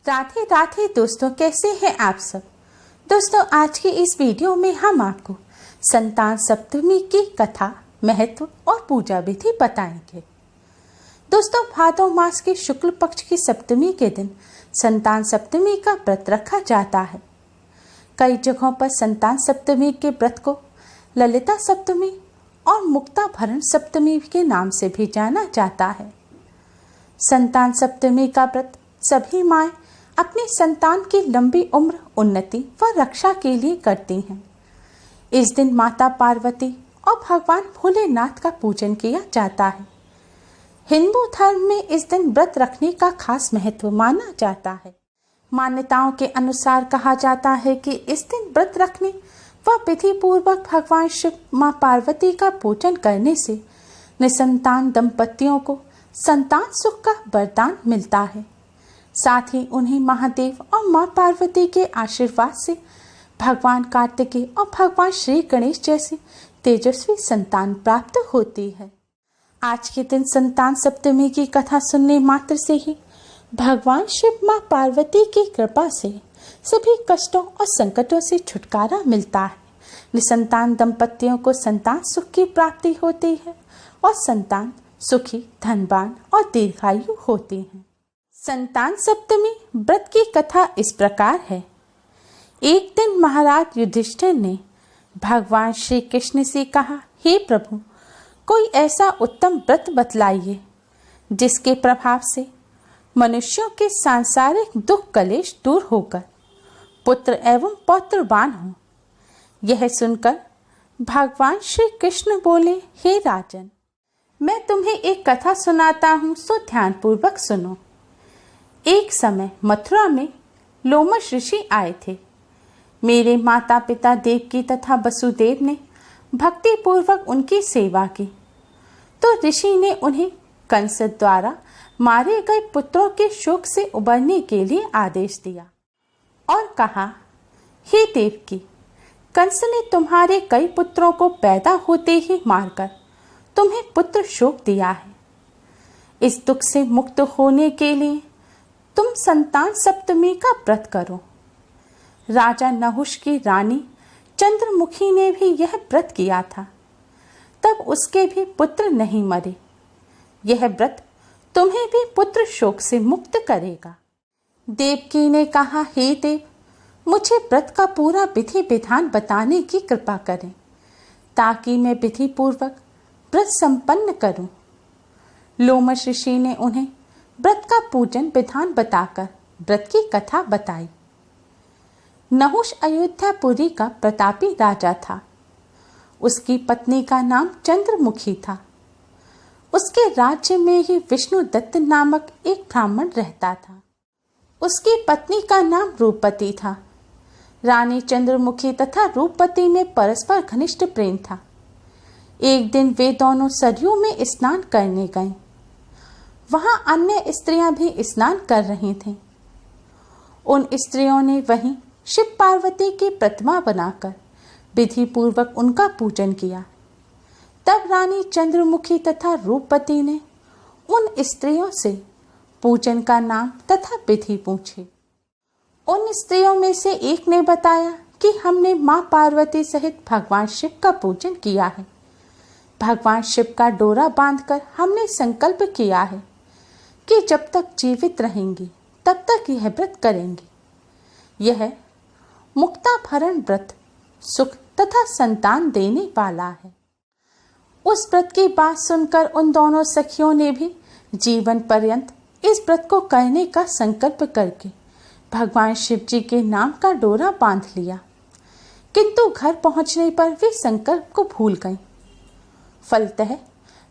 राधे राधे दोस्तों, कैसे हैं आप सब। दोस्तों, आज की इस वीडियो में हम आपको संतान सप्तमी की कथा, महत्व और पूजा विधि बताएंगे। दोस्तों, भादौ मास के शुक्ल पक्ष की सप्तमी के दिन संतान सप्तमी का व्रत रखा जाता है। कई जगहों पर संतान सप्तमी के व्रत को ललिता सप्तमी और मुक्ता भरण सप्तमी के नाम से भी जाना जाता है। संतान सप्तमी का व्रत सभी माएँ अपनी संतान की लंबी उम्र, उन्नति व रक्षा के लिए करती हैं। इस दिन माता पार्वती और भगवान भोलेनाथ का पूजन किया जाता है। हिंदू धर्म में इस दिन व्रत रखने का खास महत्व माना जाता है। मान्यताओं के अनुसार कहा जाता है कि इस दिन व्रत रखने व विधि पूर्वक भगवान शिव, मां पार्वती का पूजन करने से निसंतान दंपतियों को संतान सुख का वरदान मिलता है। साथ ही उन्हें महादेव और मां पार्वती के आशीर्वाद से भगवान कार्तिकेय और भगवान श्री गणेश जैसी तेजस्वी संतान प्राप्त होती है। आज के दिन संतान सप्तमी की कथा सुनने मात्र से ही भगवान शिव, मां पार्वती की कृपा से सभी कष्टों और संकटों से छुटकारा मिलता है। निसंतान दंपतियों को संतान सुख की प्राप्ति होती है और संतान सुखी, धनवान और दीर्घायु होती है। संतान सप्तमी व्रत की कथा इस प्रकार है। एक दिन महाराज युधिष्ठिर ने भगवान श्री कृष्ण से कहा, हे प्रभु, कोई ऐसा उत्तम व्रत बतलाइए जिसके प्रभाव से मनुष्यों के सांसारिक दुख कलेश दूर होकर पुत्र एवं पौत्रवान हो। यह सुनकर भगवान श्री कृष्ण बोले, हे राजन, मैं तुम्हें एक कथा सुनाता हूँ, सो ध्यानपूर्वक सुनो। एक समय मथुरा में लोमश ऋषि आए थे। मेरे माता पिता देवकी तथा वसुदेव ने भक्ति पूर्वक उनकी सेवा की तो ऋषि ने उन्हें कंस द्वारा मारे गए पुत्रों के शोक से उबरने के लिए आदेश दिया और कहा, हे देवकी, कंस ने तुम्हारे कई पुत्रों को पैदा होते ही मारकर तुम्हें पुत्र शोक दिया है। इस दुख से मुक्त होने के लिए तुम संतान सप्तमी का व्रत करो। राजा नहुष की रानी चंद्रमुखी ने भी यह व्रत किया था, तब उसके भी पुत्र नहीं मरे। यह व्रत तुम्हें भी पुत्र शोक से मुक्त करेगा। देवकी ने कहा, हे देव, मुझे व्रत का पूरा विधि विधान बताने की कृपा करें ताकि मैं विधि पूर्वक व्रत संपन्न करूं। लोमश ऋषि ने उन्हें व्रत का पूजन विधान बताकर व्रत की कथा बताई। नहुष अयोध्यापुरी का प्रतापी राजा था। उसकी पत्नी का नाम चंद्रमुखी था। उसके राज्य में ही विष्णुदत्त नामक एक ब्राह्मण रहता था। उसकी पत्नी का नाम रूपवती था। रानी चंद्रमुखी तथा रूपवती में परस्पर घनिष्ठ प्रेम था। एक दिन वे दोनों सरयू में स्नान करने गए। वहां अन्य स्त्रियां भी स्नान कर रही थीं। उन स्त्रियों ने वहीं शिव पार्वती की प्रतिमा बनाकर विधि पूर्वक उनका पूजन किया। तब रानी चंद्रमुखी तथा रूपवती ने उन स्त्रियों से पूजन का नाम तथा विधि पूछी। उन स्त्रियों में से एक ने बताया कि हमने मां पार्वती सहित भगवान शिव का पूजन किया है। भगवान शिव का डोरा बांधकर हमने संकल्प किया है कि जब तक जीवित रहेंगी तब तक यह व्रत करेंगी। यह मुक्ता भरण व्रत सुख तथा संतान देने वाला है। उस व्रत की बात सुनकर उन दोनों सखियों ने भी जीवन पर्यंत इस व्रत को करने का संकल्प करके भगवान शिव जी के नाम का डोरा बांध लिया, किंतु घर पहुंचने पर वे संकल्प को भूल गईं। फलतः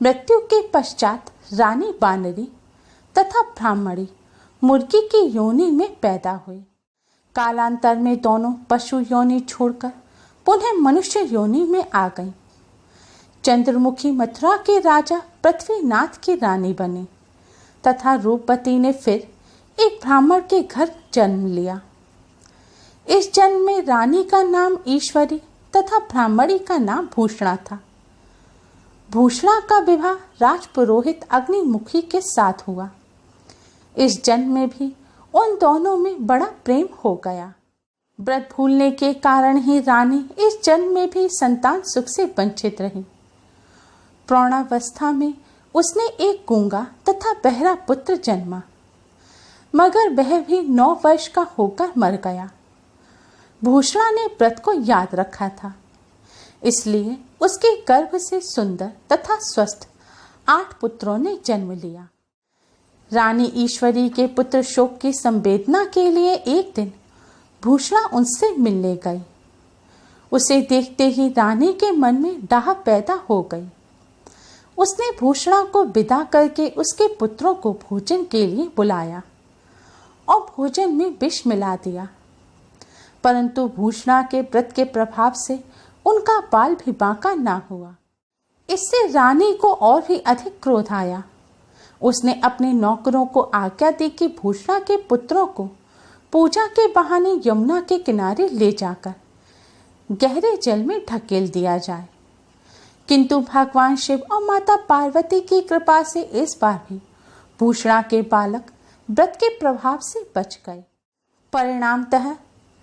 मृत्यु के पश्चात रानी वानरी तथा ब्राह्मणी मुर्गी की योनि में पैदा हुई। कालांतर में दोनों पशु योनि छोड़कर पुनः मनुष्य योनि में आ गईं। चंद्रमुखी मथुरा के राजा पृथ्वीनाथ की रानी बनी तथा रूपवती ने फिर एक ब्राह्मण के घर जन्म लिया। इस जन्म में रानी का नाम ईश्वरी तथा ब्राह्मणी का नाम भूषणा था। भूषणा का विवाह राजपुरोहित अग्निमुखी के साथ हुआ। इस जन्म में भी उन दोनों में बड़ा प्रेम हो गया। व्रत भूलने के कारण ही रानी इस जन्म में भी संतान सुख से वंचित रही। प्रौढ़ावस्था में उसने एक गूंगा तथा बहरा पुत्र जन्मा, मगर वह भी 9 वर्ष का होकर मर गया। भूषणा ने व्रत को याद रखा था, इसलिए उसके गर्भ से सुंदर तथा स्वस्थ 8 पुत्रों ने जन्म लिया। रानी ईश्वरी के पुत्र शोक की संवेदना के लिए एक दिन भूषणा उनसे मिलने गई। उसे देखते ही रानी के मन में डाह पैदा हो गई। उसने भूषणा को विदा करके उसके पुत्रों को भोजन के लिए बुलाया और भोजन में विष मिला दिया, परंतु भूषणा के व्रत के प्रभाव से उनका बाल भी बांका ना हुआ। इससे रानी को और भी अधिक क्रोध आया। उसने अपने नौकरों को आज्ञा दी कि भूषणा के पुत्रों को पूजा के बहाने यमुना के किनारे ले जाकर गहरे जल में ढकेल दिया जाए, किंतु भगवान शिव और माता पार्वती की कृपा से इस बार भी भूषणा के बालक व्रत के प्रभाव से बच गए। परिणामतः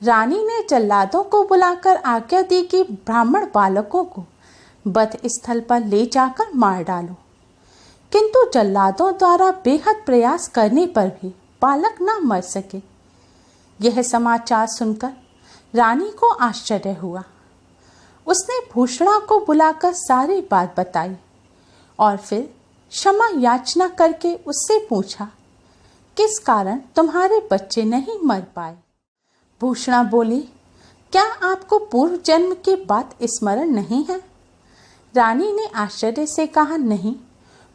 रानी ने जल्लादों को बुलाकर आज्ञा दी कि ब्राह्मण बालकों को वध स्थल पर ले जाकर मार डालो, किंतु जल्लादों द्वारा बेहद प्रयास करने पर भी बालक न मर सके। यह समाचार सुनकर रानी को आश्चर्य हुआ। उसने भूषणा को बुलाकर सारी बात बताई और फिर क्षमा याचना करके उससे पूछा, किस कारण तुम्हारे बच्चे नहीं मर पाए? भूषणा बोली, क्या आपको पूर्व जन्म की बात स्मरण नहीं है? रानी ने आश्चर्य से कहा, नहीं,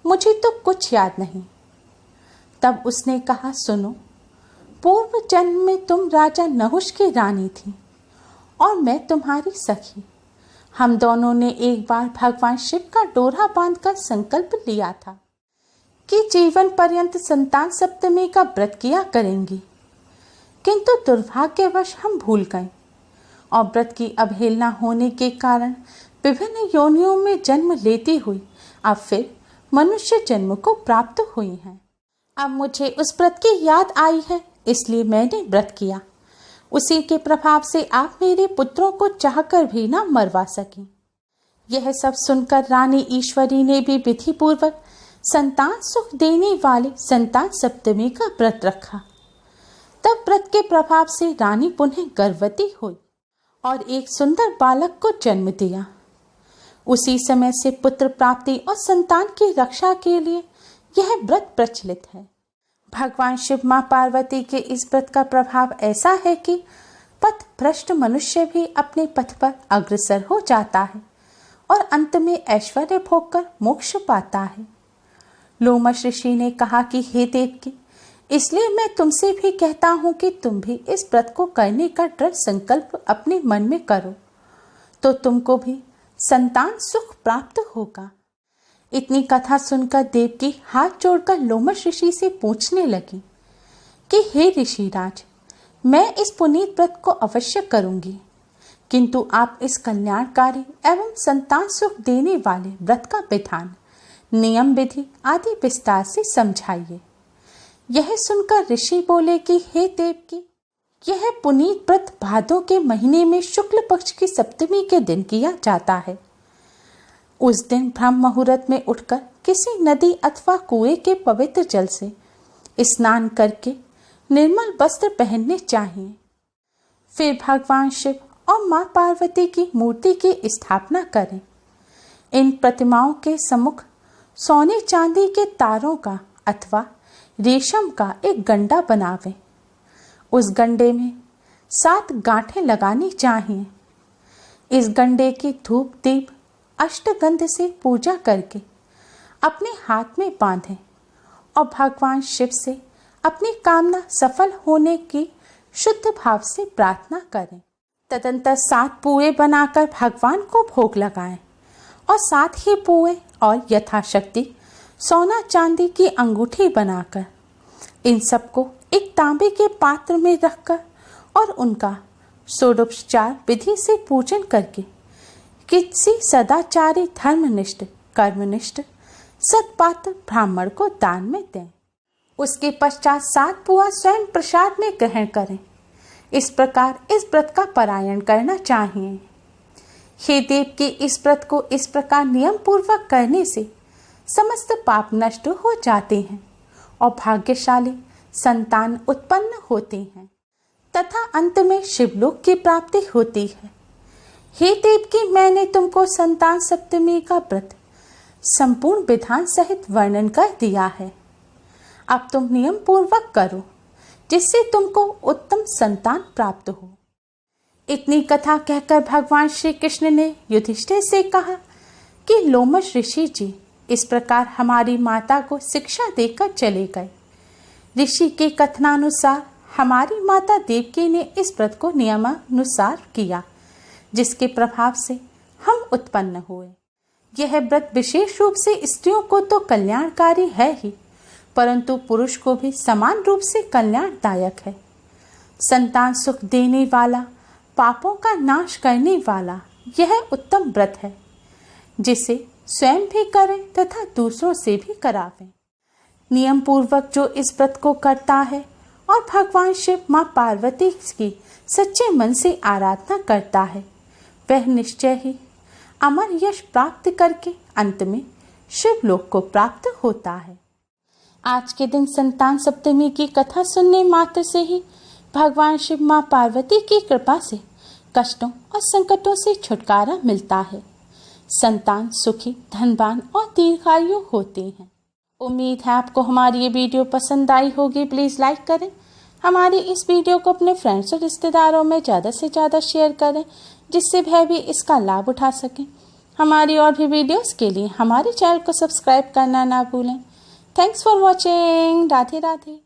मुझे तो कुछ याद नहीं। तब उसने कहा, सुनो, पूर्व जन्म में तुम राजा नहुष की रानी थी और मैं तुम्हारी सखी। हम दोनों ने एक बार भगवान शिव का डोरा बांधकर संकल्प लिया था कि जीवन पर्यंत संतान सप्तमी का व्रत किया करेंगी, किंतु दुर्भाग्यवश हम भूल गए और व्रत की अवहेलना होने के कारण विभिन्न योनियों में जन्म लेती हुई अब फिर मनुष्य जन्म को प्राप्त हुई हैं। अब मुझे उस व्रत की याद आई है, इसलिए मैंने व्रत किया। उसी के प्रभाव से आप मेरे पुत्रों को चाहकर भी ना मरवा सकी। यह सब सुनकर रानी ईश्वरी ने भी विधि पूर्वक संतान सुख देने वाले संतान सप्तमी का व्रत रखा। तब व्रत के प्रभाव से रानी पुनः गर्भवती हुई और एक सुंदर बालक को जन्म दिया। उसी समय से पुत्र प्राप्ति और संतान की रक्षा के लिए यह व्रत प्रचलित है। भगवान शिव मां पार्वती के इस व्रत का प्रभाव ऐसा है कि पथ भ्रष्ट मनुष्य भी अपने पथ पर अग्रसर हो जाता है और अंत में ऐश्वर्य भोग कर मोक्ष पाता है। लोमश ऋषि ने कहा कि हे देवकी, इसलिए मैं तुमसे भी कहता हूँ कि तुम भी इस व्रत को करने का दृढ़ संकल्प अपने मन में करो, तो तुमको भी संतान सुख प्राप्त होगा। इतनी कथा सुनकर देवकी हाथ जोड़कर लोमश ऋषि से पूछने लगी कि हे ऋषिराज, मैं इस पुनीत व्रत को अवश्य करूंगी, किंतु आप इस कल्याणकारी एवं संतान सुख देने वाले व्रत का विधान, नियम विधि आदि विस्तार से समझाइए। यह सुनकर ऋषि बोले कि हे देवकी, यह पुनीत व्रत भादों के महीने में शुक्ल पक्ष की सप्तमी के दिन किया जाता है। उस दिन ब्रह्म मुहूर्त में उठकर किसी नदी अथवा कुएं के पवित्र जल से स्नान करके निर्मल वस्त्र पहनने चाहिए। फिर भगवान शिव और मां पार्वती की मूर्ति की स्थापना करें। इन प्रतिमाओं के सम्मुख सोने चांदी के तारों का अथवा रेशम का एक गंडा बनावें। उस गंडे में 7 गांठें लगानी चाहिए। इस गंडे की धूप दीप अष्टगंध से पूजा करके अपने हाथ में बांधें और भगवान शिव से अपनी कामना सफल होने की शुद्ध भाव से प्रार्थना करें। तदंतर 7 पुए बनाकर भगवान को भोग लगाएं और 7 ही पुए और यथाशक्ति सोना चांदी की अंगूठी बनाकर इन सबको एक तांबे के पात्र में रखकर और उनका षोडोपचार विधि से पूजन करके किसी सदाचारी धर्मनिष्ठ कर्मनिष्ठ सत्पात्र ब्राह्मण को दान में दें। उसके पश्चात 7 पुआ स्वयं प्रसाद में ग्रहण करें। इस प्रकार इस व्रत का पारायण करना चाहिए। हे देव के इस व्रत को इस प्रकार नियम पूर्वक करने से समस्त पाप नष्ट हो जाते हैं और भाग्यशाली संतान उत्पन्न होते हैं तथा अंत में शिवलोक की प्राप्ति होती है। हे देव की मैंने तुमको संतान सप्तमी का व्रत संपूर्ण विधान सहित वर्णन कर दिया है। अब तुम नियम पूर्वक करो जिससे तुमको उत्तम संतान प्राप्त हो। इतनी कथा कहकर भगवान श्री कृष्ण ने युधिष्ठिर से कहा कि लोमश ऋषि जी इस प्रकार हमारी माता को शिक्षा देकर चले गए। ऋषि के कथनानुसार हमारी माता देवकी ने इस व्रत को नियमानुसार किया, जिसके प्रभाव से हम उत्पन्न हुए। यह व्रत विशेष रूप से स्त्रियों को तो कल्याणकारी है ही, परंतु पुरुष को भी समान रूप से कल्याणदायक है। संतान सुख देने वाला, पापों का नाश करने वाला यह उत्तम व्रत है, जिसे स्वयं भी करें तथा दूसरों से भी करावें। नियम पूर्वक जो इस व्रत को करता है और भगवान शिव माँ पार्वती की सच्चे मन से आराधना करता है, वह निश्चय ही अमर यश प्राप्त करके अंत में शिवलोक को प्राप्त होता है। आज के दिन संतान सप्तमी की कथा सुनने मात्र से ही भगवान शिव माँ पार्वती की कृपा से कष्टों और संकटों से छुटकारा मिलता है। संतान सुखी, धनवान और दीर्घायु होते हैं। उम्मीद है आपको हमारी ये वीडियो पसंद आई होगी। प्लीज़ लाइक करें। हमारी इस वीडियो को अपने फ्रेंड्स और रिश्तेदारों में ज़्यादा से ज़्यादा शेयर करें, जिससे वह भी इसका लाभ उठा सकें। हमारी और भी वीडियोस के लिए हमारे चैनल को सब्सक्राइब करना ना भूलें। Thanks for watching. Radhe Radhe.